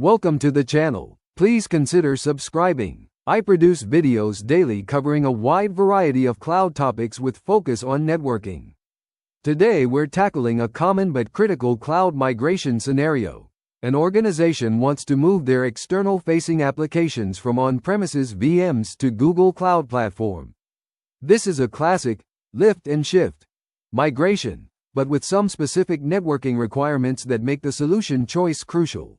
Welcome to the channel. Please consider subscribing. I produce videos daily covering a wide variety of cloud topics with focus on networking. Today we're tackling a common but critical cloud migration scenario. An organization wants to move their external-facing applications from on-premises VMs to Google Cloud Platform. This is a classic lift and shift migration, but with some specific networking requirements that make the solution choice crucial.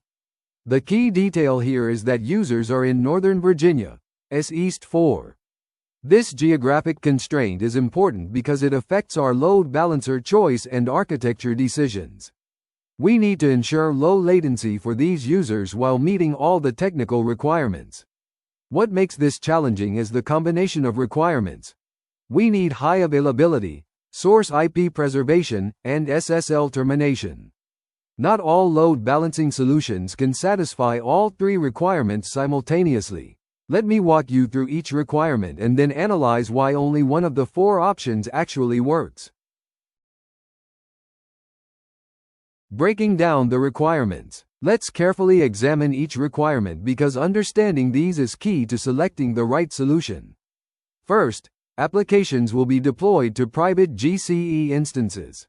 The key detail here is that users are in Northern Virginia, East 4. This geographic constraint is important because it affects our load balancer choice and architecture decisions. We need to ensure low latency for these users while meeting all the technical requirements. What makes this challenging is the combination of requirements. We need high availability, source IP preservation, and SSL termination. Not all load balancing solutions can satisfy all three requirements simultaneously. Let me walk you through each requirement and then analyze why only one of the four options actually works. Breaking down the requirements. Let's carefully examine each requirement because understanding these is key to selecting the right solution. First, applications will be deployed to private GCP instances.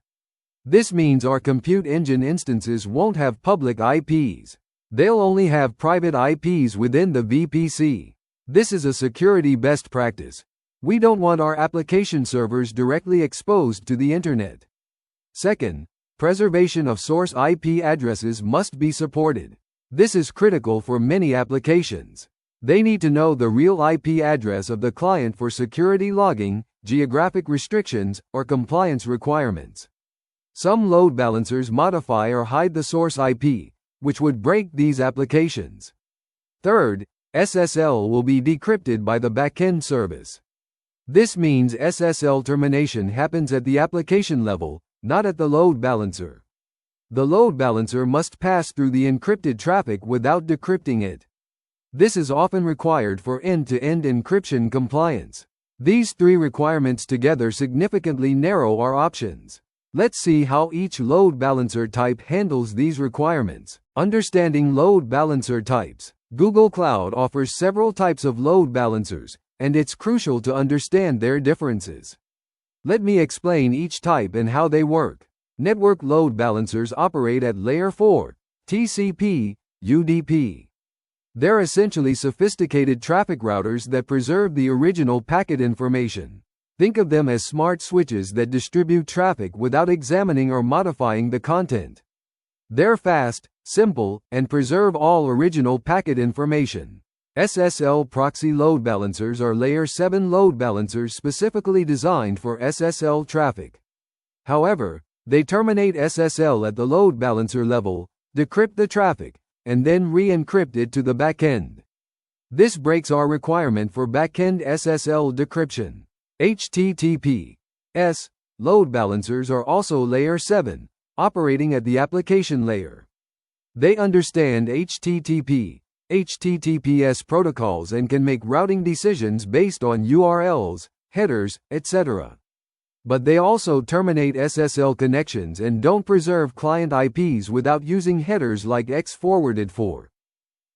This means our compute engine instances won't have public IPs. They'll only have private IPs within the VPC. This is a security best practice. We don't want our application servers directly exposed to the internet. Second, preservation of source IP addresses must be supported. This is critical for many applications. They need to know the real IP address of the client for security logging, geographic restrictions, or compliance requirements. Some load balancers modify or hide the source IP, which would break these applications. Third, SSL will be decrypted by the backend service. This means SSL termination happens at the application level, not at the load balancer. The load balancer must pass through the encrypted traffic without decrypting it. This is often required for end-to-end encryption compliance. These three requirements together significantly narrow our options. Let's see how each load balancer type handles these requirements. Understanding load balancer types. Google Cloud offers several types of load balancers, and it's crucial to understand their differences. Let me explain each type and how they work. Network load balancers operate at Layer 4, TCP, UDP. They're essentially sophisticated traffic routers that preserve the original packet information. Think of them as smart switches that distribute traffic without examining or modifying the content. They're fast, simple, and preserve all original packet information. SSL proxy load balancers are Layer 7 load balancers specifically designed for SSL traffic. However, they terminate SSL at the load balancer level, decrypt the traffic, and then re-encrypt it to the backend. This breaks our requirement for backend SSL decryption. HTTP/S load balancers are also Layer 7, operating at the application layer. They understand HTTP, HTTPS protocols and can make routing decisions based on URLs, headers, etc. But they also terminate SSL connections and don't preserve client IPs without using headers like X forwarded for.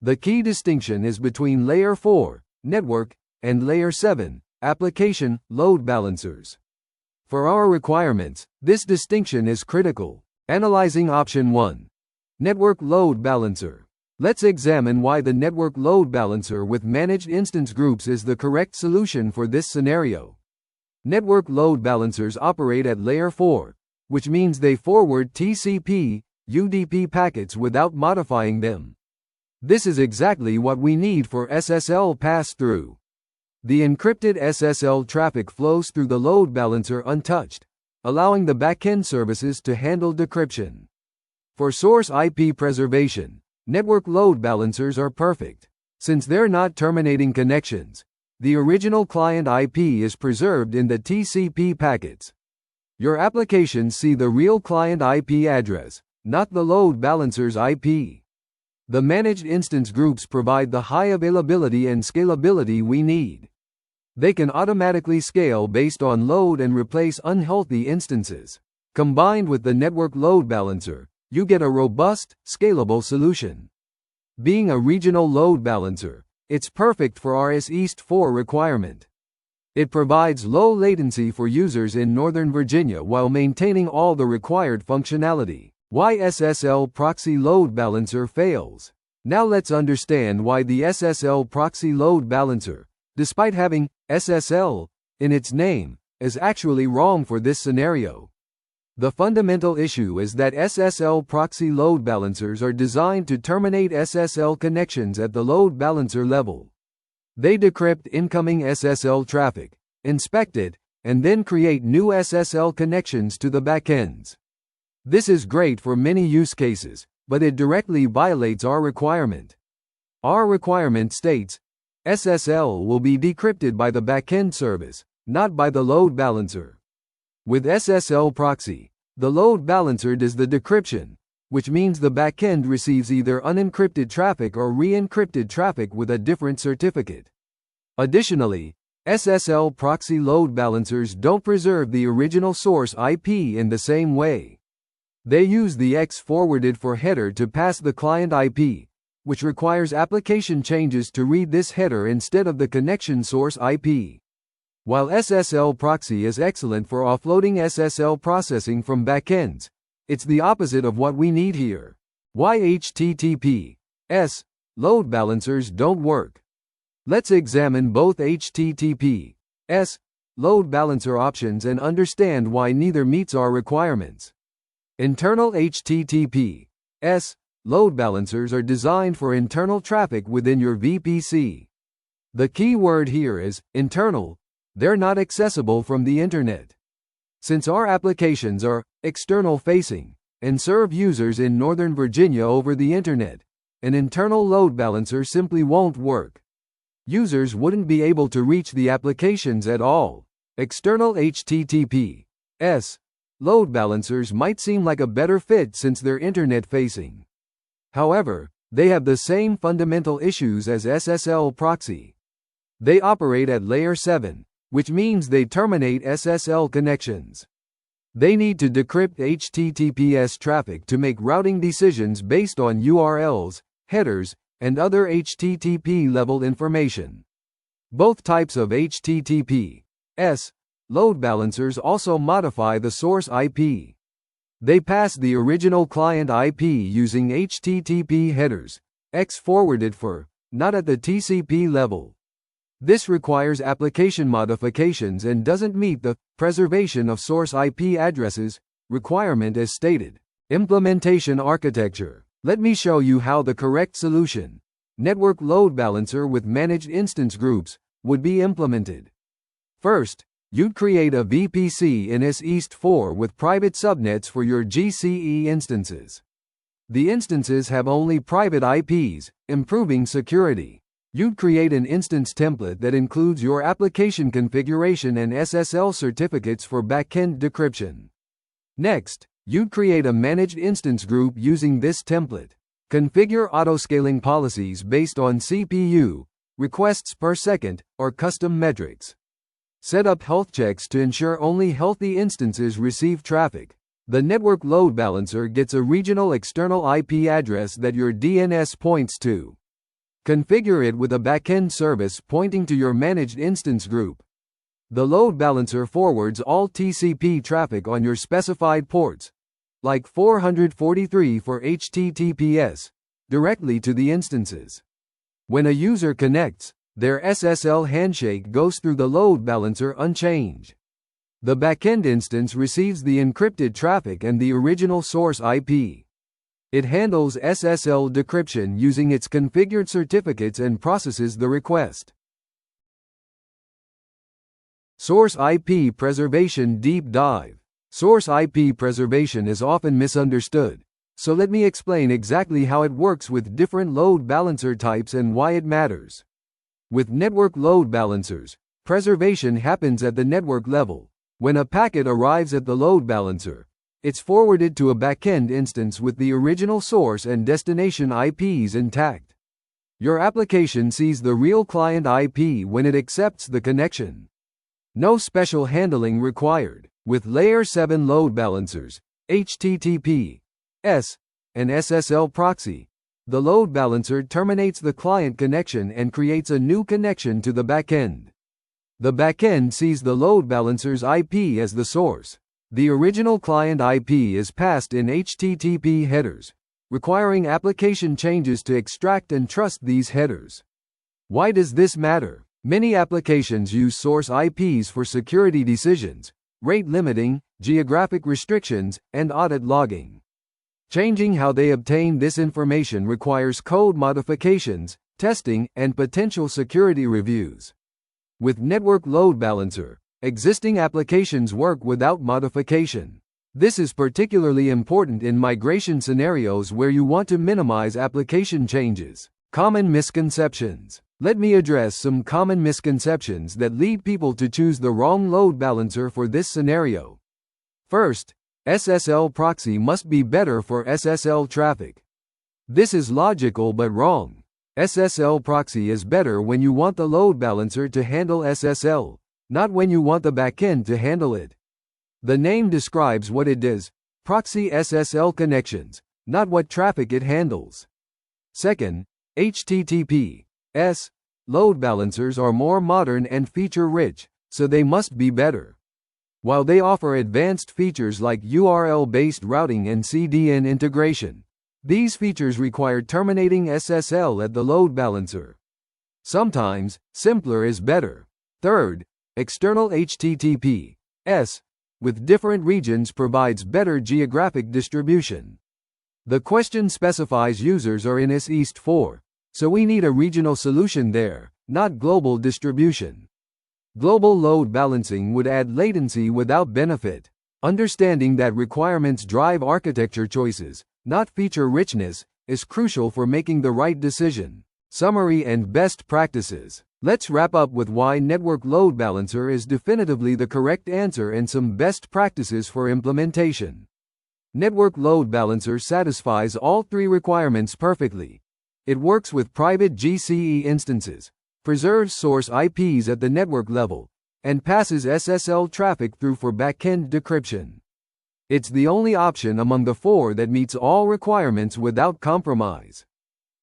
The key distinction is between Layer 4, network, and Layer 7, application, load balancers. For our requirements, this distinction is critical. Analyzing option 1. Network load balancer. Let's examine why the network load balancer with managed instance groups is the correct solution for this scenario. Network load balancers operate at Layer 4, which means they forward TCP, UDP packets without modifying them. This is exactly what we need for SSL pass-through. The encrypted SSL traffic flows through the load balancer untouched, allowing the backend services to handle decryption. For source IP preservation, network load balancers are perfect. Since they're not terminating connections, the original client IP is preserved in the TCP packets. Your applications see the real client IP address, not the load balancer's IP. The managed instance groups provide the high availability and scalability we need. They can automatically scale based on load and replace unhealthy instances. Combined with the network load balancer, you get a robust, scalable solution. Being a regional load balancer, it's perfect for our East 4 requirement. It provides low latency for users in Northern Virginia while maintaining all the required functionality. Why SSL proxy load balancer fails. Now let's understand why the SSL proxy load balancer, despite having SSL in its name, is actually wrong for this scenario. The fundamental issue is that SSL proxy load balancers are designed to terminate SSL connections at the load balancer level. They decrypt incoming SSL traffic, inspect it, and then create new SSL connections to the backends. This is great for many use cases, but it directly violates our requirement. Our requirement states, SSL will be decrypted by the backend service, not by the load balancer. With SSL proxy, the load balancer does the decryption, which means the backend receives either unencrypted traffic or re-encrypted traffic with a different certificate. Additionally, SSL proxy load balancers don't preserve the original source IP in the same way. They use the X forwarded for header to pass the client IP, which requires application changes to read this header instead of the connection source IP. While SSL proxy is excellent for offloading SSL processing from backends, it's the opposite of what we need here. Why HTTP/S load balancers don't work. Let's examine both HTTP/S load balancer options and understand why neither meets our requirements. Internal HTTP/S load balancers are designed for internal traffic within your VPC. The key word here is internal. They're not accessible from the internet. Since our applications are external facing and serve users in Northern Virginia over the internet, an internal load balancer simply won't work. Users wouldn't be able to reach the applications at all. External HTTP/S load balancers might seem like a better fit since they're internet facing. However, they have the same fundamental issues as SSL proxy. They operate at layer 7, which means they terminate SSL connections. They need to decrypt HTTPS traffic to make routing decisions based on URLs, headers, and other HTTP-level information. Both types of HTTP/S load balancers also modify the source IP. They pass the original client IP using HTTP headers, X forwarded for, not at the TCP level. This requires application modifications and doesn't meet the preservation of source IP addresses requirement as stated. Implementation architecture. Let me show you how the correct solution, network load balancer with managed instance groups, would be implemented. First, you'd create a VPC in East 4 with private subnets for your GCE instances. The instances have only private IPs, improving security. You'd create an instance template that includes your application configuration and SSL certificates for backend decryption. Next, you'd create a managed instance group using this template. Configure autoscaling policies based on CPU, requests per second, or custom metrics. Set up health checks to ensure only healthy instances receive traffic. The network load balancer gets a regional external IP address that your DNS points to. Configure it with a backend service pointing to your managed instance group. The load balancer forwards all TCP traffic on your specified ports, like 443 for HTTPS, directly to the instances. When a user connects, their SSL handshake goes through the load balancer unchanged. The backend instance receives the encrypted traffic and the original source IP. It handles SSL decryption using its configured certificates and processes the request. Source IP preservation deep dive. Source IP preservation is often misunderstood, so let me explain exactly how it works with different load balancer types and why it matters. With network load balancers, preservation happens at the network level. When a packet arrives at the load balancer, it's forwarded to a backend instance with the original source and destination IPs intact. Your application sees the real client IP when it accepts the connection. No special handling required. With Layer 7 load balancers, HTTP/S, and SSL proxy, The load balancer terminates the client connection and creates a new connection to the backend. The backend sees the load balancer's IP as the source. The original client IP is passed in HTTP headers, requiring application changes to extract and trust these headers. Why does this matter? Many applications use source IPs for security decisions, rate limiting, geographic restrictions, and audit logging. Changing how they obtain this information requires code modifications, testing, and potential security reviews. With Network Load Balancer, existing applications work without modification. This is particularly important in migration scenarios where you want to minimize application changes. Common misconceptions. Let me address some common misconceptions that lead people to choose the wrong load balancer for this scenario. First, SSL proxy must be better for SSL traffic. This is logical but wrong. SSL proxy is better when you want the load balancer to handle SSL, not when you want the backend to handle it. The name describes what it does, proxy SSL connections, not what traffic it handles. Second, HTTPS load balancers are more modern and feature-rich, so they must be better. While they offer advanced features like URL-based routing and CDN integration, these features require terminating SSL at the load balancer. Sometimes, simpler is better. Third, external HTTPS with different regions provides better geographic distribution. The question specifies users are in ES East 4, so we need a regional solution there, not global distribution. Global load balancing would add latency without benefit. Understanding that requirements drive architecture choices, not feature richness, is crucial for making the right decision. Summary and best practices. Let's wrap up with why Network Load Balancer is definitively the correct answer and some best practices for implementation. Network Load Balancer satisfies all three requirements perfectly. It works with private GCE instances, preserves source IPs at the network level, and passes SSL traffic through for backend decryption. It's the only option among the four that meets all requirements without compromise.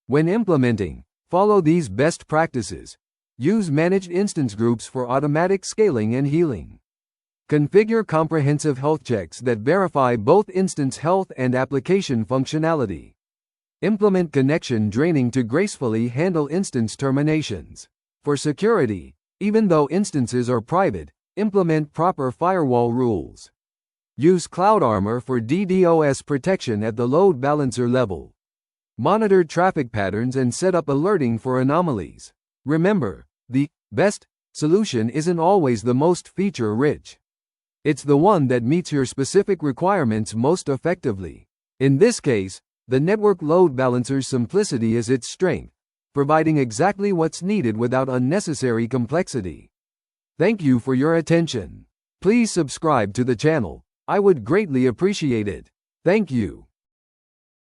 When implementing, follow these best practices. Use managed instance groups for automatic scaling and healing. Configure comprehensive health checks that verify both instance health and application functionality. Implement connection draining to gracefully handle instance terminations. For security, even though instances are private, implement proper firewall rules. Use CloudArmor for DDoS protection at the load balancer level. Monitor traffic patterns and set up alerting for anomalies. Remember, the best solution isn't always the most feature-rich. It's the one that meets your specific requirements most effectively. In this case, the network load balancer's simplicity is its strength, providing exactly what's needed without unnecessary complexity. Thank you for your attention. Please subscribe to the channel. I would greatly appreciate it. Thank you.